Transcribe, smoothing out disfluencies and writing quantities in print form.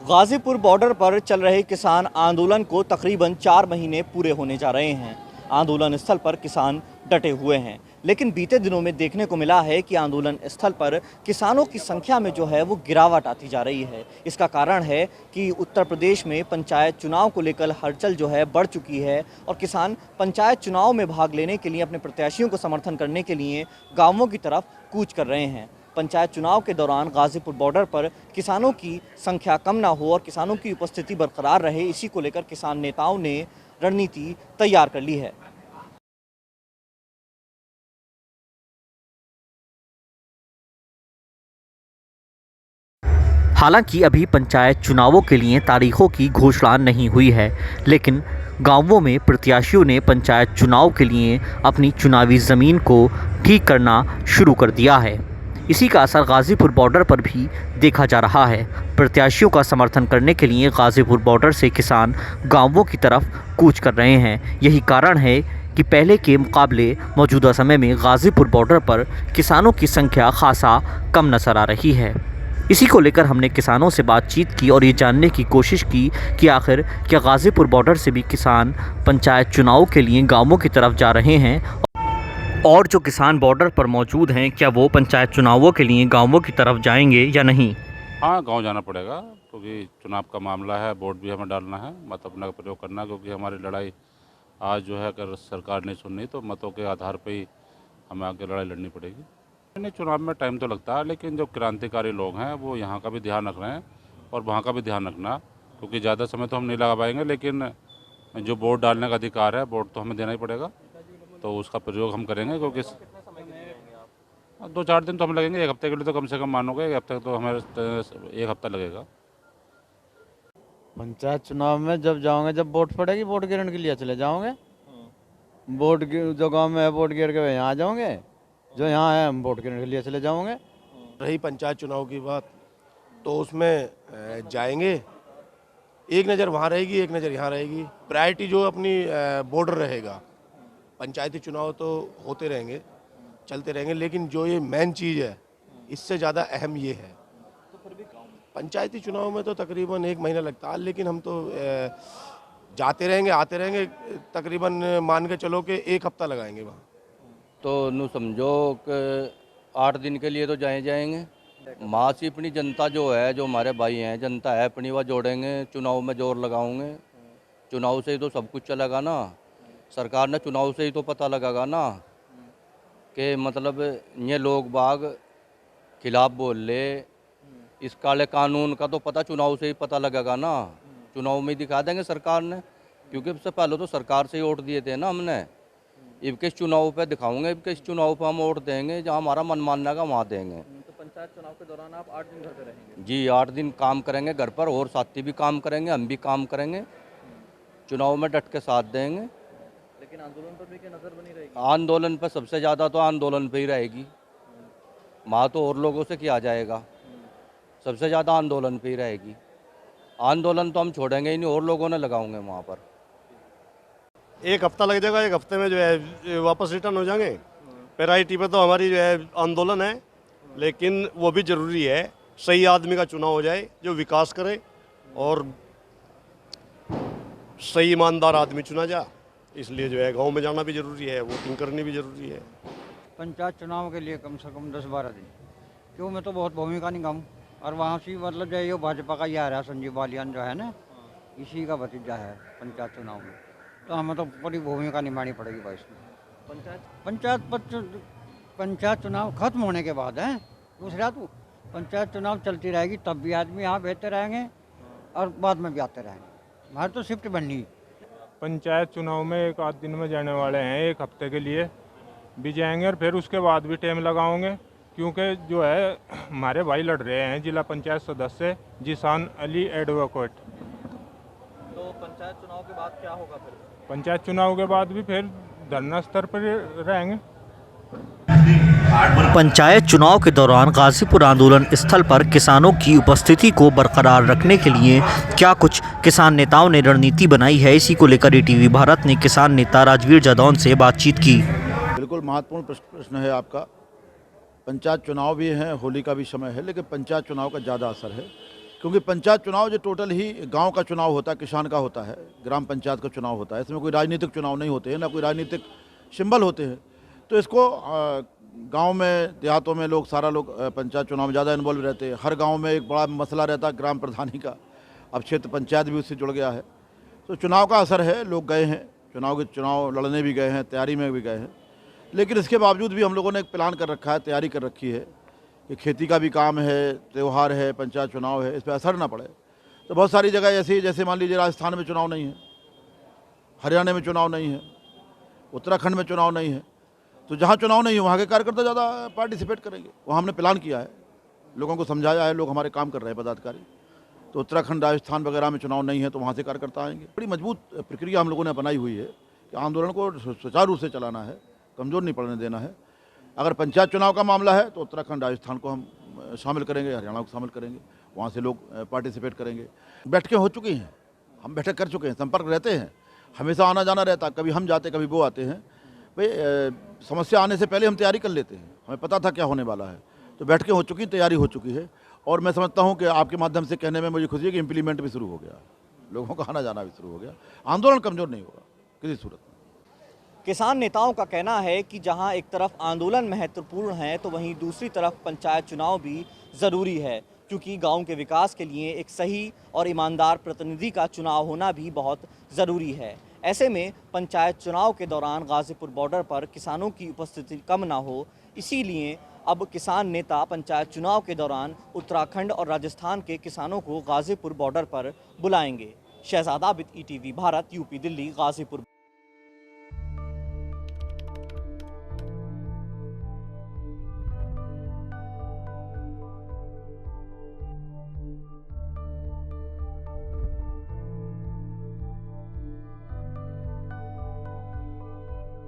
Ghazipur border पर चल रहे किसान आंदोलन को तकरीबन 4 महीने पूरे होने जा रहे हैं। आंदोलन स्थल पर किसान डटे हुए हैं, लेकिन बीते दिनों में देखने को मिला है कि आंदोलन स्थल पर किसानों की संख्या में जो है वो गिरावट आती जा रही है। इसका कारण है कि उत्तर प्रदेश में पंचायत चुनाव को लेकर हलचल जो है बढ़ चुकी है और किसान पंचायत चुनाव में भाग लेने के लिए, अपने प्रत्याशियों को समर्थन करने के लिए गाँवों की तरफ कूच कर रहे हैं। पंचायत चुनाव के दौरान गाजीपुर बॉर्डर पर किसानों की संख्या कम ना हो और किसानों की उपस्थिति बरकरार रहे, इसी को लेकर किसान नेताओं ने रणनीति तैयार कर ली है। हालांकि अभी पंचायत चुनावों के लिए तारीखों की घोषणा नहीं हुई है, लेकिन गांवों में प्रत्याशियों ने पंचायत चुनाव के लिए अपनी चुनावी ज़मीन को ठीक करना शुरू कर दिया है। इसी का असर गाज़ीपुर बॉर्डर पर भी देखा जा रहा है। प्रत्याशियों का समर्थन करने के लिए गाज़ीपुर बॉर्डर से किसान गांवों की तरफ कूच कर रहे हैं। यही कारण है कि पहले के मुकाबले मौजूदा समय में गाज़ीपुर बॉर्डर पर किसानों की संख्या खासा कम नज़र आ रही है। इसी को लेकर हमने किसानों से बातचीत की और ये जानने की कोशिश की कि आखिर क्या गाज़ीपुर बॉर्डर से भी किसान पंचायत चुनाव के लिए गांवों की तरफ जा रहे हैं और जो किसान बॉर्डर पर मौजूद हैं क्या वो पंचायत चुनावों के लिए गांवों की तरफ जाएंगे या नहीं। हाँ, गांव जाना पड़ेगा क्योंकि चुनाव का मामला है, वोट भी हमें डालना है, मत अपना प्रयोग करना, क्योंकि हमारी लड़ाई आज जो है अगर सरकार नहीं सुननी तो मतों के आधार पे ही हमें आगे लड़ाई लड़नी पड़ेगी। नहीं, चुनाव में टाइम तो लगता है, लेकिन जो क्रांतिकारी लोग हैं वो यहाँ का भी ध्यान रख रहे हैं और वहाँ का भी ध्यान रखना, क्योंकि ज़्यादा समय तो हम नहीं लगा पाएंगे, लेकिन जो वोट डालने का अधिकार है वोट तो हमें देना ही पड़ेगा, तो उसका प्रयोग हम करेंगे। क्योंकि 2-4 दिन तो हमें लगेंगे, 1 हफ्ते के लिए तो कम से कम मानोगे 1 हफ्ते तो हमें 1 हफ्ता लगेगा। पंचायत चुनाव में जब जाओगे, जब वोट पड़ेगी वोट गिरने के लिए चले जाओगे। वोट जो गांव में है वोट गिर के यहाँ आ जाओगे, जो यहाँ है हम वोट गिरने के लिए चले जाओगे। रही पंचायत चुनाव की बात, तो उसमें जाएंगे, एक नज़र वहाँ रहेगी, एक नज़र यहाँ रहेगी। प्रायोरिटी जो अपनी बॉर्डर रहेगा। पंचायती चुनाव तो होते रहेंगे, चलते रहेंगे, लेकिन जो ये मेन चीज़ है इससे ज़्यादा अहम ये है। पंचायती चुनाव में तो तकरीबन 1 महीना लगता है, लेकिन हम तो जाते रहेंगे, आते रहेंगे, तकरीबन मान के चलो कि 1 हफ्ता लगाएंगे वहाँ। तो नू समझो कि 8 दिन के लिए तो जाएंगे। माँ से अपनी जनता जो है, जो हमारे भाई हैं, जनता है अपनी, वह जोड़ेंगे, चुनाव में जोर लगाओगे। चुनाव से ही तो सब कुछ चलेगा ना, सरकार ने चुनाव से ही तो पता लगागा ना कि मतलब ये लोग बाग खिलाफ बोल ले, इस काले कानून का तो पता चुनाव से ही पता लगेगा ना। चुनाव में ही दिखा देंगे सरकार ने, क्योंकि सबसे पहले तो सरकार से ही वोट दिए थे ना हमने। अब किस चुनाव पे दिखाऊंगे, अब किस चुनाव पे हम वोट देंगे, जहाँ हमारा मन मानना का वहाँ देंगे। तो पंचायत चुनाव के दौरान आप 8 दिन घर पे रहेंगे? जी, 8 दिन काम करेंगे घर पर, और साथी भी काम करेंगे, हम भी काम करेंगे, चुनाव में डट के साथ देंगे। लेकिन आंदोलन पर भी क्या नजर बनी रहेगी? आंदोलन पर सबसे ज़्यादा तो आंदोलन पे ही रहेगी। वहाँ तो और लोगों से किया जाएगा, सबसे ज़्यादा आंदोलन पे ही रहेगी। आंदोलन तो हम छोड़ेंगे ही नहीं, और लोगों ने लगाओगे वहाँ पर। 1 हफ्ता लग जाएगा, 1 हफ्ते में जो है वापस रिटर्न हो जाएंगे। प्रायोरिटी पे तो हमारी जो है आंदोलन है, लेकिन वो भी ज़रूरी है सही आदमी का चुनाव हो जाए, जो विकास करे और सही ईमानदार आदमी चुना जाए। इसलिए जो है गांव में जाना भी ज़रूरी है, वोटिंग करनी भी ज़रूरी है। पंचायत चुनाव के लिए कम से कम 10-12 दिन, क्यों मैं तो बहुत भूमिका निभाऊँ, और वहाँ से मतलब जो है ये भाजपा का ही आ रहा है, संजीव बालियान जो है ना, इसी का भतीजा है पंचायत चुनाव में, तो हमें तो पूरी भूमिका निभानी पड़ेगी भाई इसमें। पंचायत चुनाव खत्म होने के बाद है, दूसरा तो पंचायत चुनाव चलती रहेगी, तब भी आदमी यहाँ भेजते रहेंगे और बाद में भी आते रहेंगे। हमारी तो शिफ्ट बननी है। पंचायत चुनाव में 1 आध दिन में जाने वाले हैं, 1 हफ्ते के लिए भी जाएंगे और फिर उसके बाद भी टाइम लगाओगे, क्योंकि जो है हमारे भाई लड़ रहे हैं जिला पंचायत सदस्य जिसान अली एडवोकेट। तो पंचायत चुनाव के बाद क्या होगा फिर? पंचायत चुनाव के बाद भी फिर धरना स्तर पर रहेंगे। पंचायत चुनाव के दौरान गाजीपुर आंदोलन स्थल पर किसानों की उपस्थिति को बरकरार रखने के लिए क्या कुछ किसान नेताओं ने रणनीति बनाई है, इसी को लेकर ईटीवी भारत ने किसान नेता राजवीर जादौन से बातचीत की। बिल्कुल महत्वपूर्ण प्रश्न है आपका। पंचायत चुनाव भी हैं, होली का भी समय है, लेकिन पंचायत चुनाव का ज़्यादा असर है, क्योंकि पंचायत चुनाव जो टोटल ही गांव का चुनाव होता है, किसान का होता है, ग्राम पंचायत का चुनाव होता है। इसमें कोई राजनीतिक चुनाव नहीं होते हैं, ना कोई राजनीतिक सिंबल होते हैं। तो इसको गांव में, देहातों में लोग, सारा लोग पंचायत चुनाव में ज़्यादा इन्वॉल्व रहते हैं। हर गांव में एक बड़ा मसला रहता है ग्राम प्रधानी का। अब क्षेत्र पंचायत भी उससे जुड़ गया है। तो चुनाव का असर है, लोग गए हैं, चुनाव लड़ने भी गए हैं, तैयारी में भी गए हैं। लेकिन इसके बावजूद भी हम लोगों ने एक प्लान कर रखा है, तैयारी कर रखी है कि खेती का भी काम है, त्यौहार है, पंचायत चुनाव है, इस पर असर ना पड़े। तो बहुत सारी जगह ऐसी, जैसे मान लीजिए राजस्थान में चुनाव नहीं है, हरियाणा में चुनाव नहीं है, उत्तराखंड में चुनाव नहीं है। तो जहाँ चुनाव नहीं है वहाँ के कार्यकर्ता ज़्यादा पार्टिसिपेट करेंगे। वहाँ हमने प्लान किया है, लोगों को समझाया है, लोग हमारे काम कर रहे हैं पदाधिकारी। तो उत्तराखंड, राजस्थान वगैरह में चुनाव नहीं है तो वहाँ से कार्यकर्ता आएंगे। बड़ी मजबूत प्रक्रिया हम लोगों ने अपनाई हुई है कि आंदोलन को सुचारू रूप से चलाना है, कमज़ोर नहीं पड़ने देना है। अगर पंचायत चुनाव का मामला है तो उत्तराखंड, राजस्थान को हम शामिल करेंगे, हरियाणा को शामिल करेंगे, वहाँ से लोग पार्टिसिपेट करेंगे। बैठकें हो चुकी हैं, हम बैठक कर चुके हैं, संपर्क रहते हैं, हमेशा आना जाना रहता है। कभी हम जाते, कभी वो आते हैं। भाई समस्या आने से पहले हम तैयारी कर लेते हैं, हमें पता था क्या होने वाला है। तो बैठकें हो चुकी, तैयारी हो चुकी है। और मैं समझता हूँ कि आपके माध्यम से कहने में मुझे खुशी है कि इम्प्लीमेंट भी शुरू हो गया, लोगों का आना जाना भी शुरू हो गया। आंदोलन कमज़ोर नहीं होगा किसी सूरत में। किसान नेताओं का कहना है कि जहां एक तरफ आंदोलन महत्वपूर्ण है तो वहीं दूसरी तरफ पंचायत चुनाव भी ज़रूरी है, क्योंकि गांव के विकास के लिए एक सही और ईमानदार प्रतिनिधि का चुनाव होना भी बहुत ज़रूरी है। ऐसे में पंचायत चुनाव के दौरान गाज़ीपुर बॉर्डर पर किसानों की उपस्थिति कम ना हो, इसीलिए अब किसान नेता पंचायत चुनाव के दौरान उत्तराखंड और राजस्थान के किसानों को गाज़ीपुर बॉर्डर पर बुलाएंगे। Shahzad Abid, ETV Bharat, UP Delhi, Ghazipur.